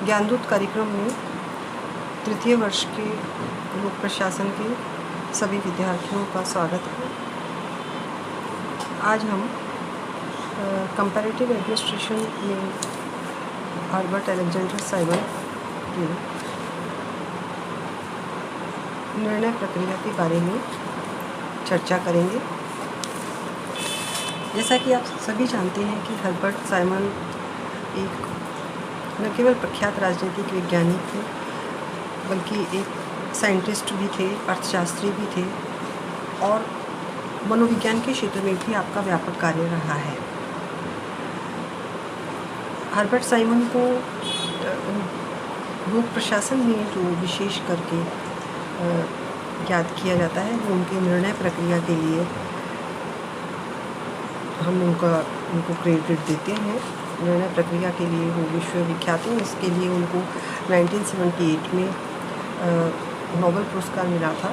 ज्ञानदूत कार्यक्रम में तृतीय वर्ष के लोक प्रशासन के सभी विद्यार्थियों का स्वागत है। आज हम कंपैरेटिव एडमिनिस्ट्रेशन में हर्बर्ट अलेक्जेंडर साइमन की निर्णय प्रक्रिया के बारे में चर्चा करेंगे। जैसा कि आप सभी जानते हैं कि हर्बर्ट साइमन एक न केवल प्रख्यात राजनीतिक वैज्ञानिक थे बल्कि एक साइंटिस्ट भी थे, अर्थशास्त्री भी थे और मनोविज्ञान के क्षेत्र में भी आपका व्यापक कार्य रहा है। हर्बर्ट साइमन को लोक प्रशासन में जो विशेष करके याद किया जाता है वो उनके निर्णय प्रक्रिया के लिए हम उनको क्रेडिट देते हैं। निर्णय प्रक्रिया के लिए वो विश्वविख्यात हैं। इसके लिए उनको 1978 में नोबेल पुरस्कार मिला था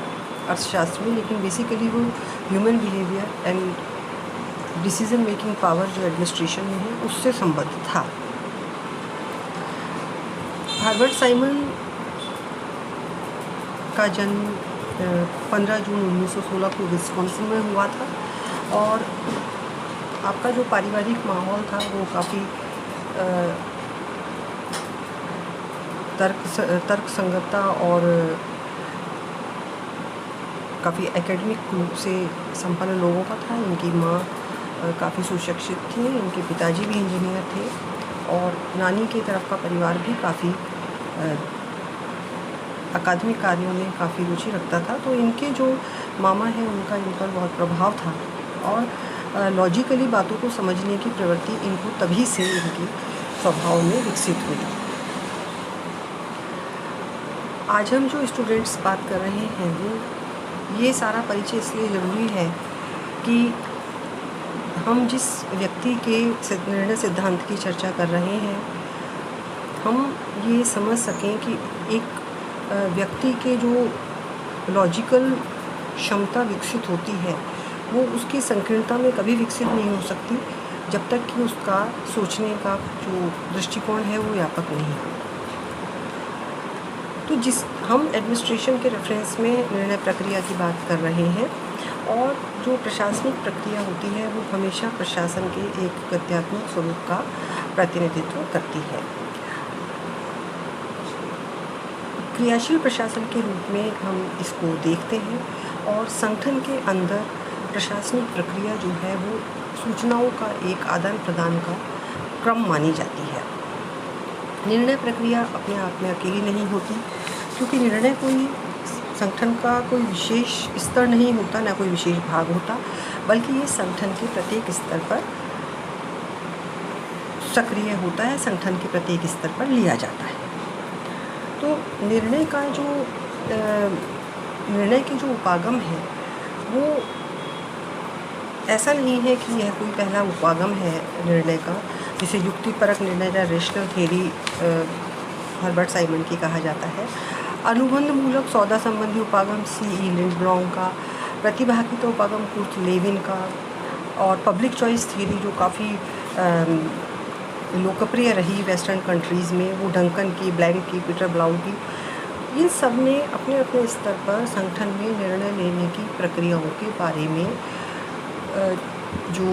अर्थशास्त्र में, लेकिन बेसिकली वो human behaviour and decision making power जो एडमिनिस्ट्रेशन में है उससे संबद्ध था। हर्बर्ट साइमन का जन्म 15 जून 1916 को विस्कॉन्सिन में हुआ था और आपका जो पारिवारिक माहौल था वो काफ़ी तर्क संगतता और काफ़ी एकेडमिक रूप से संपन्न लोगों का था। इनकी माँ काफ़ी सुशिक्षित थी, इनके पिताजी भी इंजीनियर थे और नानी की तरफ का परिवार भी काफ़ी अकादमिक कार्यों में काफ़ी रुचि रखता था। तो इनके जो मामा हैं उनका इन पर बहुत प्रभाव था और लॉजिकली बातों को समझने की प्रवृत्ति इनको तभी से इनके स्वभाव में विकसित हुई। आज हम जो स्टूडेंट्स बात कर रहे हैं वो ये सारा परिचय इसलिए ज़रूरी है कि हम जिस व्यक्ति के निर्णय सिद्धांत की चर्चा कर रहे हैं हम ये समझ सकें कि एक व्यक्ति के जो लॉजिकल क्षमता विकसित होती है वो उसकी संकीर्णता में कभी विकसित नहीं हो सकती जब तक कि उसका सोचने का जो दृष्टिकोण है वो व्यापक नहीं हो। तो हम एडमिनिस्ट्रेशन के रेफरेंस में निर्णय प्रक्रिया की बात कर रहे हैं और जो प्रशासनिक प्रक्रिया होती है वो हमेशा प्रशासन के एक गत्यात्मक स्वरूप का प्रतिनिधित्व करती है। क्रियाशील प्रशासन के रूप में हम इसको देखते हैं और संगठन के अंदर प्रशासनिक प्रक्रिया जो है वो सूचनाओं का एक आदान प्रदान का क्रम मानी जाती है। निर्णय प्रक्रिया अपने आप में अकेली नहीं होती क्योंकि निर्णय कोई संगठन का कोई विशेष स्तर नहीं होता, ना कोई विशेष भाग होता, बल्कि ये संगठन के प्रत्येक स्तर पर सक्रिय होता है, संगठन के प्रत्येक स्तर पर लिया जाता है। तो निर्णय के जो उपागम है वो ऐसा नहीं है कि यह कोई पहला उपागम है निर्णय का, जिसे युक्तिपरक निर्णय या रेशनल थ्योरी हर्बर्ट साइमन की कहा जाता है। अनुबंध मूलक सौदा संबंधी उपागम C.E. लिंडब्लॉम का, प्रतिभागिता उपागम कुर्ट लेविन का और पब्लिक चॉइस थ्योरी जो काफ़ी लोकप्रिय रही वेस्टर्न कंट्रीज़ में, वो डंकन की, ब्लैंक की, पीटर ब्लाउ की, इन सब ने अपने अपने स्तर पर संगठन में निर्णय लेने की प्रक्रियाओं के बारे में जो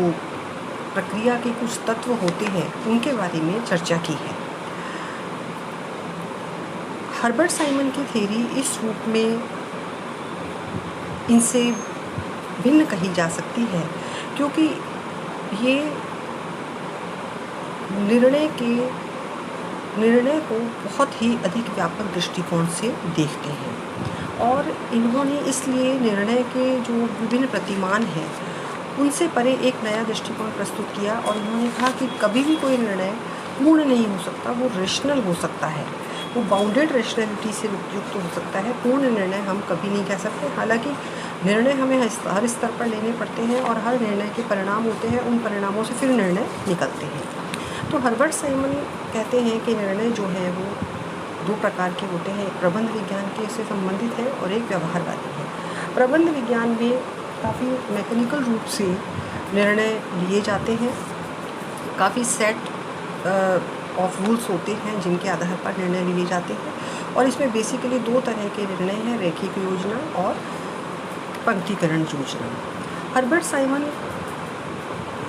प्रक्रिया के कुछ तत्व होते हैं उनके बारे में चर्चा की है। हर्बर्ट साइमन की थ्योरी इस रूप में इनसे भिन्न कही जा सकती है क्योंकि ये निर्णय को बहुत ही अधिक व्यापक दृष्टिकोण से देखते हैं और इन्होंने इसलिए निर्णय के जो विभिन्न प्रतिमान हैं उनसे परे एक नया दृष्टिकोण प्रस्तुत किया और उन्होंने कहा कि कभी भी कोई निर्णय पूर्ण नहीं हो सकता, वो रेशनल हो सकता है, वो बाउंडेड रेशनलिटी से युक्त हो सकता है। पूर्ण निर्णय हम कभी नहीं कह सकते। हालांकि निर्णय हमें हर स्तर पर लेने पड़ते हैं और हर निर्णय के परिणाम होते हैं, उन परिणामों से फिर निर्णय निकलते हैं। तो हर्बर्ट साइमन कहते हैं कि निर्णय जो है वो दो प्रकार के होते हैं, एक प्रबंध विज्ञान के से संबंधित है और एक व्यवहारवादी है। प्रबंध विज्ञान में काफ़ी मैकेनिकल रूप से निर्णय लिए जाते हैं, काफ़ी सेट ऑफ रूल्स होते हैं जिनके आधार पर निर्णय लिए जाते हैं, और इसमें बेसिकली 2 तरह के निर्णय हैं, रैखिक योजना और पंक्तिकरण योजना। हर्बर्ट साइमन,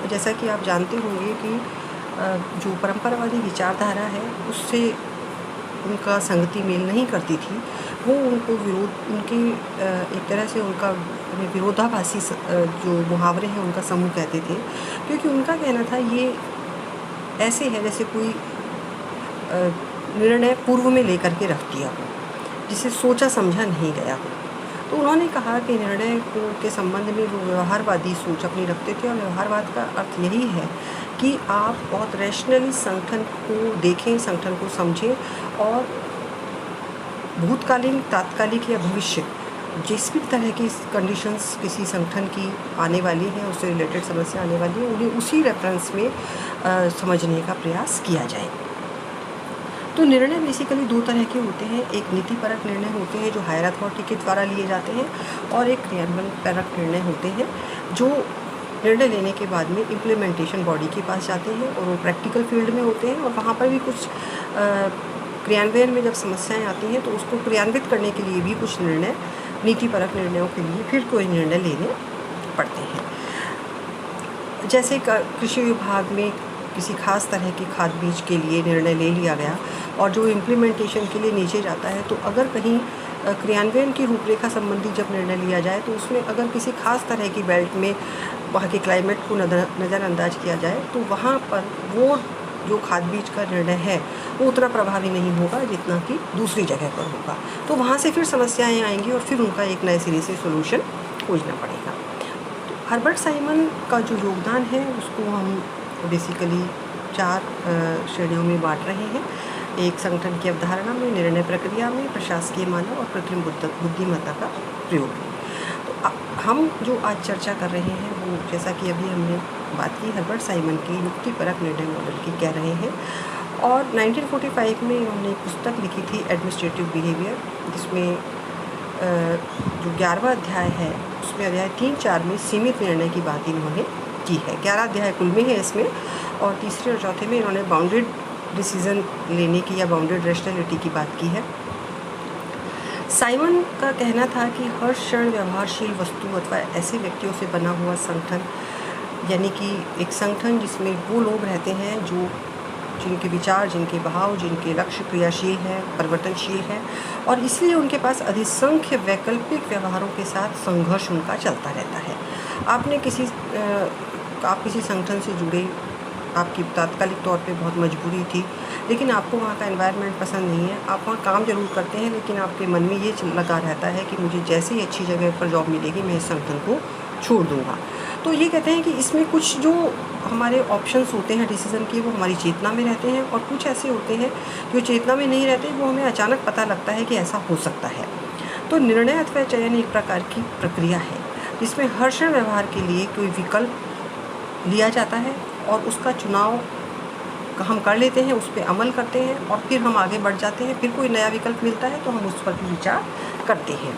जैसा कि आप जानते होंगे कि जो परंपरावादी विचारधारा है उससे उनका संगति मेल नहीं करती थी। वो उनको उनके एक तरह से उनका विरोधाभासी जो मुहावरे हैं उनका समूह कहते थे, क्योंकि उनका कहना था ये ऐसे है जैसे कोई निर्णय पूर्व में लेकर के रख दिया हो, जिसे सोचा समझा नहीं गया हो। तो उन्होंने कहा कि निर्णय के संबंध में वो व्यवहारवादी सोच अपनी रखते थे, और व्यवहारवाद का अर्थ यही है कि आप बहुत रैशनली संगठन को देखें, संगठन को समझें, और भूतकालीन, तात्कालिक या भविष्य जिस भी तरह की कंडीशंस किसी संगठन की आने वाली हैं, उससे रिलेटेड समस्या आने वाली है, उन्हें उसी रेफरेंस में समझने का प्रयास किया जाए। तो निर्णय बेसिकली 2 तरह के होते हैं। एक नीतिपरक निर्णय होते हैं जो हायर अथॉरिटी के द्वारा लिए जाते हैं, और एक क्रियान्वयनपरक निर्णय होते हैं जो निर्णय लेने के बाद में इम्प्लीमेंटेशन बॉडी के पास जाते हैं, और वो प्रैक्टिकल फील्ड में होते हैं। और वहाँ पर भी कुछ क्रियान्वयन में जब समस्याएं आती हैं तो उसको क्रियान्वित करने के लिए भी कुछ निर्णय, नीतिपरक निर्णयों के लिए फिर कोई निर्णय लेने पड़ते हैं। जैसे कृषि विभाग में किसी खास तरह के खाद बीज के लिए निर्णय ले लिया गया, और जो इम्प्लीमेंटेशन के लिए नीचे जाता है, तो अगर कहीं क्रियान्वयन की रूपरेखा संबंधी जब निर्णय लिया जाए तो उसमें अगर किसी खास तरह की बेल्ट में वहाँ के क्लाइमेट को नज़रअंदाज किया जाए, तो वहाँ पर वो जो खाद बीज का निर्णय है वो उतना प्रभावी नहीं होगा जितना कि दूसरी जगह पर होगा। तो वहाँ से फिर समस्याएं आएंगी, और फिर उनका एक नए सिरे से सोल्यूशन खोजना पड़ेगा। तो हर्बर्ट साइमन का जो योगदान है उसको हम बेसिकली 4 श्रेणियों में बांट रहे हैं। एक, संगठन की अवधारणा में, निर्णय प्रक्रिया में, प्रशासकीय मानव और कृत्रिम बुद्धिमत्ता का प्रयोग। तो हम जो आज चर्चा कर रहे हैं वो, जैसा कि अभी हमने बात की, हर्बर्ट साइमन की युक्तिपरक निर्णय मॉडल की कह रहे हैं। और 1945 में इन्होंने एक पुस्तक लिखी थी, एडमिनिस्ट्रेटिव बिहेवियर, जिसमें जो 11वां अध्याय है उसमें अध्याय 3-4 में सीमित निर्णय की बात इन्होंने की है। 11 अध्याय कुल में है इसमें, और तीसरे और चौथे में इन्होंने बाउंडेड डिसीजन लेने की या बाउंडेड रैशनैलिटी की बात की है। साइमन का कहना था कि हर क्षण व्यवहारशील वस्तु अथवा ऐसे व्यक्तियों से बना हुआ संगठन, यानी कि एक संगठन जिसमें वो लोग रहते हैं जो जिनके विचार, जिनके भाव, जिनके लक्ष्य क्रियाशील है, परिवर्तनशील है, और इसलिए उनके पास अधिसंख्य वैकल्पिक व्यवहारों के साथ संघर्ष उनका चलता रहता है। आप किसी संगठन से जुड़े, आपकी तात्कालिक तौर पे बहुत मजबूरी थी, लेकिन आपको वहाँ का एनवायरनमेंट पसंद नहीं है, आप वहाँ काम जरूर करते हैं, लेकिन आपके मन में ये लगा रहता है कि मुझे जैसे ही अच्छी जगह पर जॉब मिलेगी मैं इस संगठन को छोड़ दूँगा। तो ये कहते हैं कि इसमें कुछ जो हमारे ऑप्शंस होते हैं डिसीज़न के, वो हमारी चेतना में रहते हैं, और कुछ ऐसे होते हैं जो चेतना में नहीं रहते, वो हमें अचानक पता लगता है कि ऐसा हो सकता है। तो निर्णय अथवा चयन एक प्रकार की प्रक्रिया है जिसमें हर क्षण व्यवहार के लिए कोई विकल्प लिया जाता है, और उसका चुनाव हम कर लेते हैं, उस पर अमल करते हैं, और फिर हम आगे बढ़ जाते हैं। फिर कोई नया विकल्प मिलता है तो हम उस पर भी विचार करते हैं।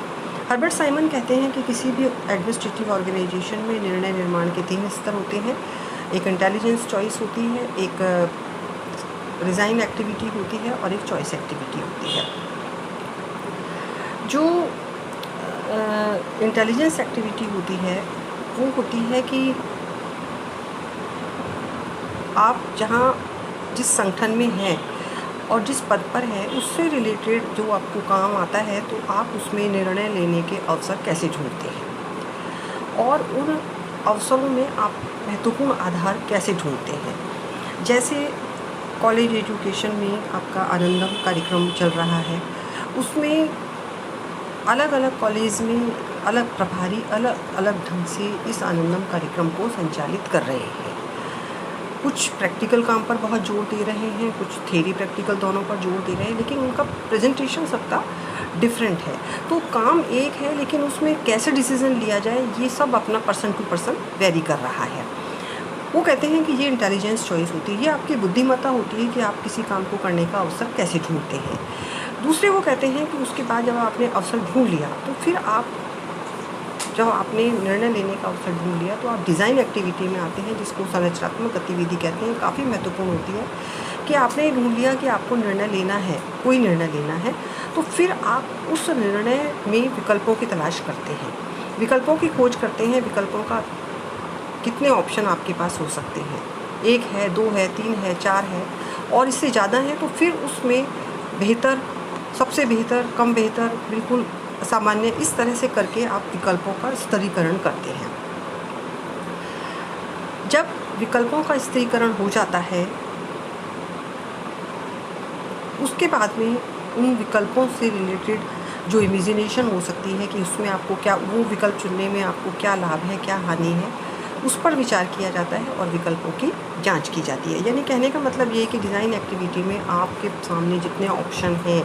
हर्बर्ट साइमन कहते हैं कि किसी भी एडमिनिस्ट्रेटिव ऑर्गेनाइजेशन में निर्णय निर्माण के 3 स्तर होते हैं। एक इंटेलिजेंस चॉइस होती है, एक डिज़ाइन एक्टिविटी होती है, और एक चॉइस एक्टिविटी होती है। जो इंटेलिजेंस एक्टिविटी होती है वो होती है कि आप जिस संगठन में हैं और जिस पद पर है उससे रिलेटेड जो आपको काम आता है, तो आप उसमें निर्णय लेने के अवसर कैसे ढूंढते हैं, और उन अवसरों में आप महत्वपूर्ण आधार कैसे ढूंढते हैं। जैसे कॉलेज एजुकेशन में आपका आनंदम कार्यक्रम चल रहा है, उसमें अलग अलग कॉलेज में अलग प्रभारी अलग अलग ढंग से इस आनंदम कार्यक्रम को संचालित कर रहे हैं। कुछ प्रैक्टिकल काम पर बहुत जोर दे रहे हैं, कुछ थ्योरी प्रैक्टिकल दोनों पर जोर दे रहे हैं, लेकिन उनका प्रेजेंटेशन सबका डिफरेंट है। तो काम एक है, लेकिन उसमें कैसे डिसीजन लिया जाए ये सब अपना पर्सन टू पर्सन वेरी कर रहा है। वो कहते हैं कि ये इंटेलिजेंस चॉइस होती है, ये आपकी बुद्धिमत्ता होती है कि आप किसी काम को करने का अवसर कैसे ढूंढते हैं। दूसरे वो कहते हैं कि उसके बाद जब आपने अवसर ढूंढ लिया, तो फिर जब आपने निर्णय लेने का अवसर ढूंढ लिया, तो आप डिज़ाइन एक्टिविटी में आते हैं, जिसको संरचनात्मक गतिविधि कहते हैं। काफ़ी महत्वपूर्ण होती है कि आपने ढूंढ लिया कि आपको निर्णय लेना है, कोई निर्णय लेना है, तो फिर आप उस निर्णय में विकल्पों की तलाश करते हैं, विकल्पों की खोज करते हैं। विकल्पों का कितने ऑप्शन आपके पास हो सकते हैं, 1 है, 2 है, 3 है, 4 है और इससे ज़्यादा है, तो फिर उसमें बेहतर, सबसे बेहतर, कम बेहतर, बिल्कुल सामान्य, इस तरह से करके आप विकल्पों का स्तरीकरण करते हैं। जब विकल्पों का स्तरीकरण हो जाता है, उसके बाद में उन विकल्पों से रिलेटेड जो इमेजिनेशन हो सकती है कि उसमें आपको क्या, वो विकल्प चुनने में आपको क्या लाभ है, क्या हानि है, उस पर विचार किया जाता है और विकल्पों की जांच की जाती है। यानी कहने का मतलब ये है कि डिज़ाइन एक्टिविटी में आपके सामने जितने ऑप्शन हैं,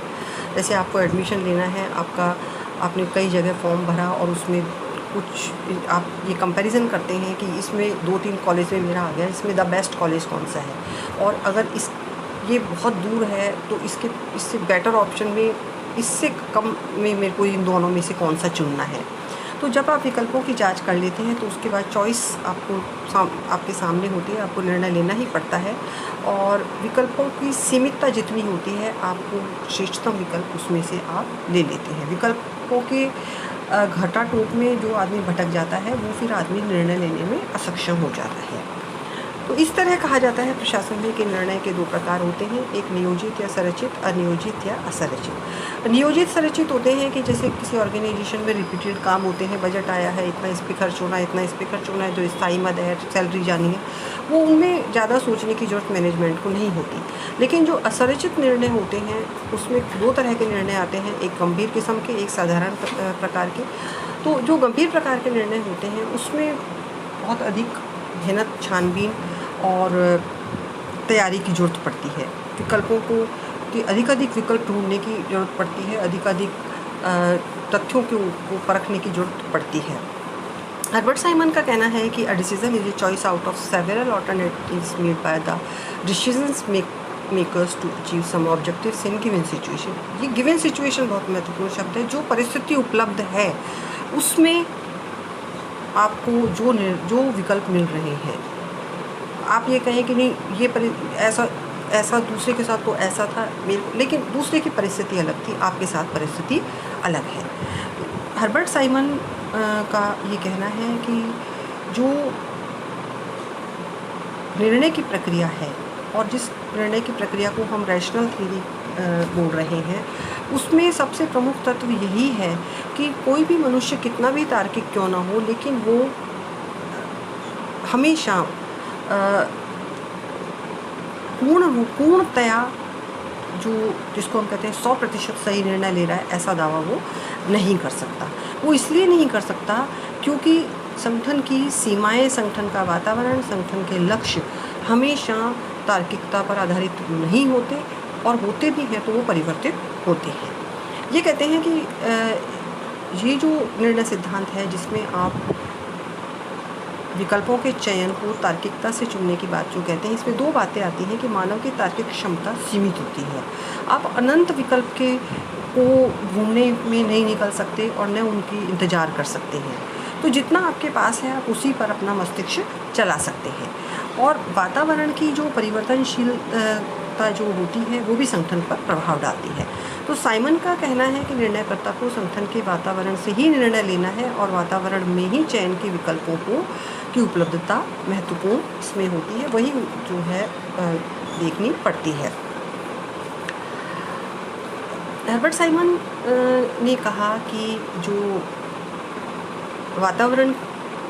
जैसे आपको एडमिशन लेना है, आपने कई जगह फॉर्म भरा और उसमें कुछ आप ये कंपैरिजन करते हैं कि इसमें 2-3 कॉलेज में मेरा आ गया, इसमें द बेस्ट कॉलेज कौन सा है, और अगर ये बहुत दूर है तो इससे बेटर ऑप्शन में, इससे कम में मेरे को इन दोनों में से कौन सा चुनना है। तो जब आप विकल्पों की जांच कर लेते हैं तो उसके बाद चॉइस आपके सामने होती है, आपको निर्णय लेना ही पड़ता है और विकल्पों की सीमितता जितनी होती है, आपको श्रेष्ठतम विकल्प उसमें से आप ले लेते हैं। विकल्पों के घटा टोप में जो आदमी भटक जाता है, वो फिर आदमी निर्णय लेने में असक्षम हो जाता है। तो इस तरह कहा जाता है प्रशासन में कि निर्णय के 2 प्रकार होते हैं, एक नियोजित या संरचित, अनियोजित या असंरचित। नियोजित संरचित होते हैं कि जैसे किसी ऑर्गेनाइजेशन में रिपीटेड काम होते हैं, बजट आया है, इतना इस पे खर्च होना है, इतना इस पे खर्च होना है, जो स्थायी मद है, सैलरी जानी है, वो उनमें ज़्यादा सोचने की ज़रूरत मैनेजमेंट को नहीं होती। लेकिन जो असंरचित निर्णय होते हैं, उसमें 2 तरह के निर्णय आते हैं, एक गंभीर किस्म के, एक साधारण प्रकार के। तो जो गंभीर प्रकार के निर्णय होते हैं, उसमें बहुत अधिक मेहनत, छानबीन और तैयारी की ज़रूरत पड़ती है। विकल्पों की अधिक विकल्प ढूंढने की ज़रूरत पड़ती है, अधिक तथ्यों को परखने की ज़रूरत पड़ती है। हर्बर्ट साइमन का कहना है कि a decision is a choice out of several alternatives made by the decisions makers to achieve some objectives in given situation. ये गिवन सिचुएशन बहुत महत्वपूर्ण शब्द है। जो परिस्थिति उपलब्ध है उसमें आपको जो विकल्प मिल रहे हैं, आप ये कहें कि नहीं ये ऐसा दूसरे के साथ तो ऐसा था लेकिन दूसरे की परिस्थिति अलग थी, आपके साथ परिस्थिति अलग है। हर्बर्ट साइमन का ये कहना है कि जो निर्णय की प्रक्रिया है और जिस निर्णय की प्रक्रिया को हम रैशनल थ्योरी बोल रहे हैं, उसमें सबसे प्रमुख तत्व यही है कि कोई भी मनुष्य कितना भी तार्किक क्यों ना हो, लेकिन वो हमेशा पूर्णतया जिसको हम कहते हैं 100% सही निर्णय ले रहा है, ऐसा दावा वो नहीं कर सकता। वो इसलिए नहीं कर सकता क्योंकि संगठन की सीमाएं, संगठन का वातावरण, संगठन के लक्ष्य हमेशा तार्किकता पर आधारित नहीं होते, और होते भी हैं तो वो परिवर्तित होते हैं। ये कहते हैं कि ये जो निर्णय सिद्धांत है जिसमें आप विकल्पों के चयन को तार्किकता से चुनने की बात जो कहते हैं, इसमें 2 बातें आती हैं कि मानव की तार्किक क्षमता सीमित होती है। आप अनंत विकल्प को ढूंढने में नहीं निकल सकते और न उनकी इंतज़ार कर सकते हैं। तो जितना आपके पास है आप उसी पर अपना मस्तिष्क चला सकते हैं। और वातावरण की जो परिवर्तनशीलता जो होती है वो भी संगठन पर प्रभाव डालती है। तो साइमन का कहना है कि निर्णयकर्ता को संगठन के वातावरण से ही निर्णय लेना है और वातावरण में ही चयन के विकल्पों की उपलब्धता महत्वपूर्ण इसमें होती है, वही जो है देखनी पड़ती है। हर्बर्ट साइमन ने कहा कि जो वातावरण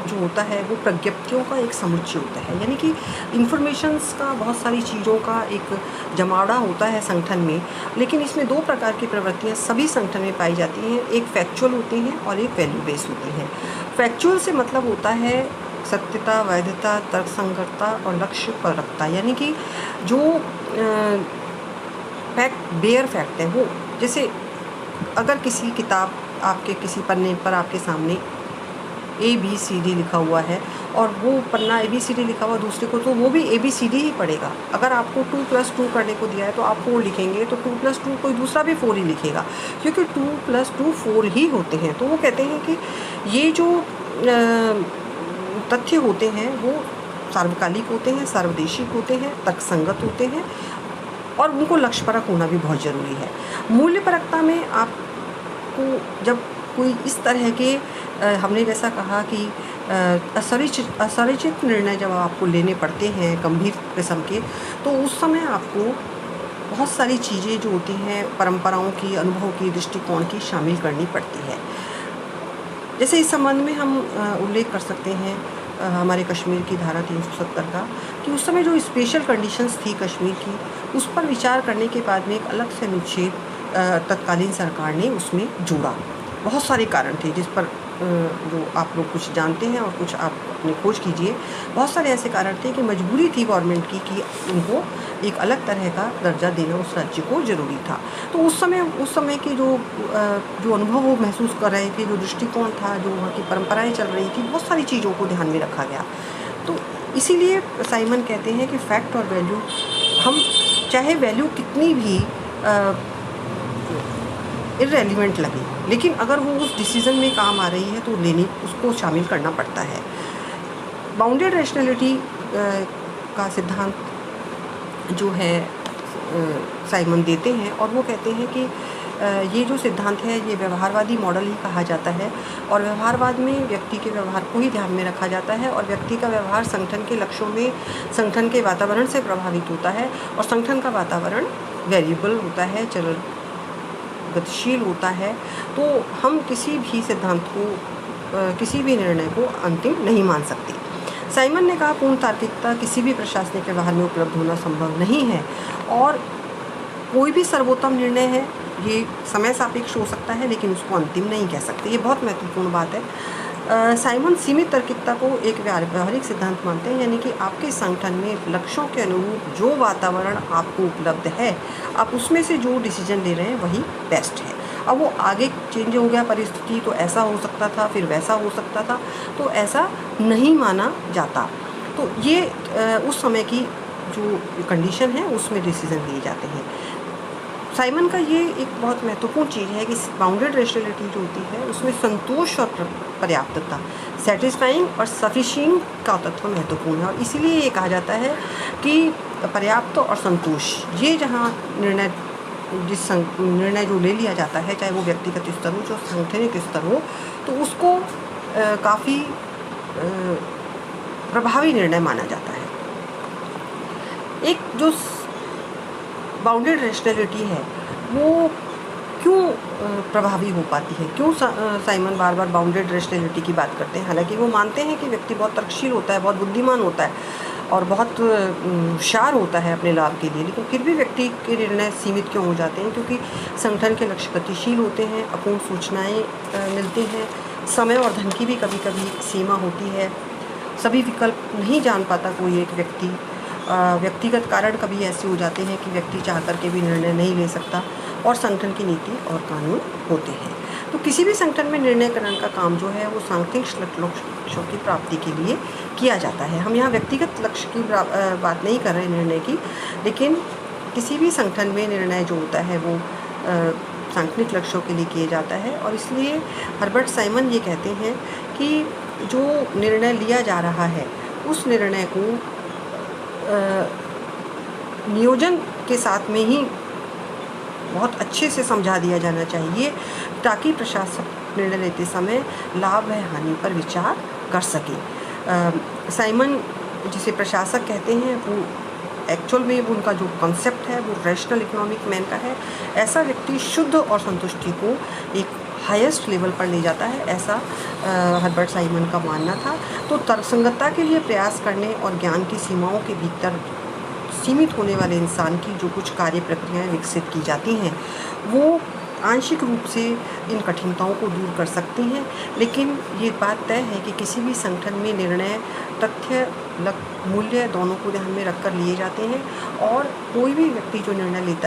जो होता है वो प्रज्ञप्तियों का एक समुच्चय होता है, यानी कि इंफॉर्मेशंस का, बहुत सारी चीज़ों का एक जमावड़ा होता है संगठन में। लेकिन इसमें 2 प्रकार की प्रवृत्तियां सभी संगठन में पाई जाती हैं, एक फैक्चुअल होती हैं और एक वैल्यू बेस्ड होती हैं। फैक्चुअल से मतलब होता है सत्यता, वैधता, तर्कसंगतता और लक्ष्य परकता, यानी कि जो बेयर फैक्ट है वो, जैसे अगर किसी किताब आपके किसी पन्ने पर आपके सामने ABCD लिखा हुआ है और वो पन्ना ABCD लिखा हुआ दूसरे को, तो वो भी ABCD ही पढ़ेगा। अगर आपको 2+2 करने को दिया है तो आप 4 लिखेंगे, तो 2+2 कोई दूसरा भी 4 ही लिखेगा, क्योंकि 2+2 4 ही होते हैं। तो वो कहते हैं कि ये जो तथ्य होते हैं वो सार्वकालिक होते हैं, सार्वदेशिक होते हैं, तर्कसंगत होते हैं और उनको लक्ष्यपरक होना भी बहुत ज़रूरी है। मूल्यपरकता में आपको जब कोई इस तरह के हमने जैसा कहा कि असंरचित निर्णय जब आपको लेने पड़ते हैं गंभीर किस्म के, तो उस समय आपको बहुत सारी चीज़ें जो होती हैं परंपराओं की, अनुभव की, दृष्टिकोण की शामिल करनी पड़ती है। जैसे इस संबंध में हम उल्लेख कर सकते हैं हमारे कश्मीर की धारा 370 का, कि उस समय जो स्पेशल कंडीशंस थी कश्मीर की, उस पर विचार करने के बाद में एक अलग से अनुच्छेद तत्कालीन सरकार ने उसमें जोड़ा। बहुत सारे कारण थे जिस पर जो आप लोग कुछ जानते हैं और कुछ आप अपनी खोज कीजिए। बहुत सारे ऐसे कारण थे कि मजबूरी थी गवर्नमेंट की कि उनको एक अलग तरह का दर्जा देना उस राज्य को ज़रूरी था। तो उस समय के जो अनुभव वो महसूस कर रहे थे, जो दृष्टिकोण था, जो वहाँ की परंपराएं चल रही थी, बहुत सारी चीज़ों को ध्यान में रखा गया। तो इसीलिए साइमन कहते हैं कि फैक्ट और वैल्यू, हम चाहे वैल्यू कितनी भी इररेलेवेंट लगे, लेकिन अगर वो उस डिसीज़न में काम आ रही है तो उसको शामिल करना पड़ता है। बाउंडेड रैशनैलिटी का सिद्धांत जो है साइमन देते हैं, और वो कहते हैं कि ये जो सिद्धांत है ये व्यवहारवादी मॉडल ही कहा जाता है, और व्यवहारवाद में व्यक्ति के व्यवहार को ही ध्यान में रखा जाता है, और व्यक्ति का व्यवहार संगठन के लक्ष्यों में संगठन के वातावरण से प्रभावित होता है, और संगठन का वातावरण वेरिएबल होता है, गतिशील होता है। तो हम किसी भी सिद्धांत को, किसी भी निर्णय को अंतिम नहीं मान सकते। साइमन ने कहा पूर्ण तार्किकता किसी भी प्रशासनिक व्यवहार में उपलब्ध होना संभव नहीं है, और कोई भी सर्वोत्तम निर्णय है ये समय सापेक्ष हो सकता है, लेकिन उसको अंतिम नहीं कह सकते। ये बहुत महत्वपूर्ण बात है। साइमन सीमित तार्किकता को एक व्यावहारिक सिद्धांत मानते हैं, यानी कि आपके संगठन में लक्ष्यों के अनुरूप जो वातावरण आपको उपलब्ध है, आप उसमें से जो डिसीजन ले रहे हैं वही बेस्ट है। अब वो आगे चेंज हो गया परिस्थिति, तो ऐसा हो सकता था, फिर वैसा हो सकता था, तो ऐसा नहीं माना जाता। तो ये उस समय की जो कंडीशन है उसमें डिसीजन लिए जाते हैं। साइमन का ये एक बहुत महत्वपूर्ण चीज़ है कि बाउंडेड रैशनैलिटी जो होती है उसमें संतोष और पर्याप्तता, सेटिस्फाइंग और सफिशिएंट का तत्व महत्वपूर्ण है, और इसीलिए ये कहा जाता है कि पर्याप्त और संतोष, ये जहाँ निर्णय जो ले लिया जाता है, चाहे वो व्यक्तिगत स्तर हो, जो सांगठनिक स्तर हो, तो उसको काफ़ी प्रभावी निर्णय माना जाता है। एक जो बाउंडेड रैशनैलिटी है वो क्यों प्रभावी हो पाती है, क्यों साइमन बार बार बाउंडेड रैशनैलिटी की बात करते हैं? हालांकि वो मानते हैं कि व्यक्ति बहुत तर्कशील होता है, बहुत बुद्धिमान होता है और बहुत होशियार होता है अपने लाभ के लिए, लेकिन फिर भी व्यक्ति के निर्णय सीमित क्यों हो जाते हैं? क्योंकि संगठन के लक्ष्य गतिशील होते हैं, अपूर्ण सूचनाएँ मिलती हैं, समय और धन की भी कभी कभी सीमा होती है, सभी विकल्प नहीं जान पाता कोई एक व्यक्ति, व्यक्तिगत कारण कभी ऐसे हो जाते हैं कि व्यक्ति चाह करके भी निर्णय नहीं ले सकता, और संगठन की नीति और कानून होते हैं। तो किसी भी संगठन में निर्णयकरण का काम जो है वो सांगठनिक लक्ष्यों की प्राप्ति के लिए किया जाता है। हम यहाँ व्यक्तिगत लक्ष्य की बात नहीं कर रहे निर्णय की, लेकिन किसी भी संगठन में निर्णय जो होता है वो सांगठनिक लक्ष्यों के लिए किया जाता है, और इसलिए हर्बर्ट साइमन ये कहते हैं कि जो निर्णय लिया जा रहा है उस निर्णय को नियोजन के साथ में ही बहुत अच्छे से समझा दिया जाना चाहिए, ताकि प्रशासक निर्णय लेते समय लाभ व हानि पर विचार कर सके। साइमन जिसे प्रशासक कहते हैं वो एक्चुअल में उनका जो कॉन्सेप्ट है वो रैशनल इकोनॉमिक मैन का है। ऐसा व्यक्ति शुद्ध और संतुष्टि को एक हाईएस्ट लेवल पर ले जाता है, ऐसा हर्बर्ट साइमन का मानना था। तो तर्कसंगतता के लिए प्रयास करने और ज्ञान की सीमाओं के भीतर सीमित होने वाले इंसान की जो कुछ कार्य प्रक्रियाएं विकसित की जाती हैं वो आंशिक रूप से इन कठिनताओं को दूर कर सकती हैं, लेकिन ये बात तय है कि किसी भी संगठन में निर्णय तथ्य मूल्य दोनों को ध्यान में रखकर लिए जाते हैं, और कोई भी व्यक्ति जो निर्णय लेता